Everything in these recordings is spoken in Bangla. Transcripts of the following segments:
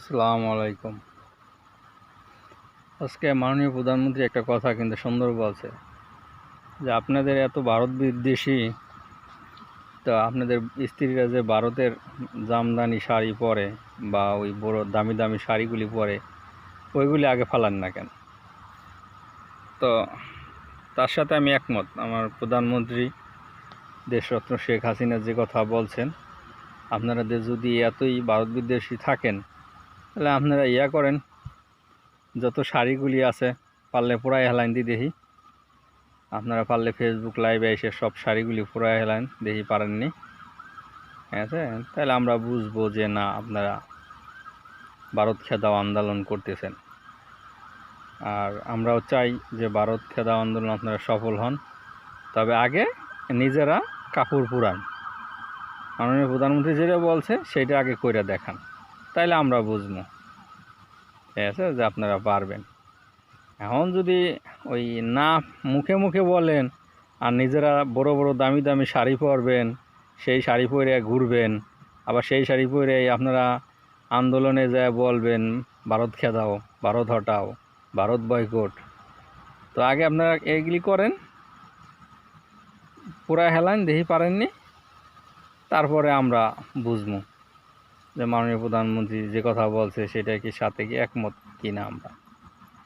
আসসালামু আলাইকুম। আজকে মাননীয় প্রধানমন্ত্রী একটা কথা কিন্তু সুন্দর বলছে যে আপনাদের এত ভারত বিদ্বেষী, তো আপনাদের স্ত্রীরা যে ভারতের জামদানি শাড়ি পরে বা ওই বড় দামি দামি শাড়িগুলি পরে ওইগুলি আগে ফালান না কেন? তো তার সাথে আমি একমত। আমার প্রধানমন্ত্রী দেশরত্ন শেখ হাসিনা যে কথা বলছেন, আপনারা যদি এতই ভারত বিদ্বেষী থাকেন তাহলে আপনারা করেন, যত শাড়িগুলি আছে পারলে পুরাই হেলাইন দি দেখি। আপনারা পারলে ফেসবুক লাইভে এসে সব শাড়িগুলি পুরাই হেলাইন দেখি, পারেননি? ঠিক আছে, তাহলে আমরা বুঝবো যে না, আপনারা ভারত খেদাও আন্দোলন করতেছেন। আর আমরাও চাই যে ভারত খেদাও আন্দোলন আপনারা সফল হন, তবে আগে নিজেরা কাপড় পুরান। মাননীয় প্রধানমন্ত্রী যেটা বলছে সেটা আগে কইরা দেখান, তাইলে আমরা বুঝবো ঠিক আছে যে আপনারা পারবেন। এখন যদি ওই না মুখে মুখে বলেন আর নিজেরা বড় বড় দামি দামি শাড়ি পরবেন, সেই শাড়ি পরে ঘুরবেন, আবার সেই শাড়ি পরে আপনারা আন্দোলনে যায় বলবেন ভারত খেদাও, ভারত হটাও, ভারত বয়কট, তো আগে আপনারা এইগুলি করেন, পুরা হেলান দেখি পারেননি, তারপরে আমরা বুঝবো যে মাননীয় প্রধানমন্ত্রী যে কথা বলছে সেটা কি সাথে কি একমত কিনা আমরা।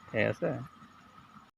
ঠিক আছে।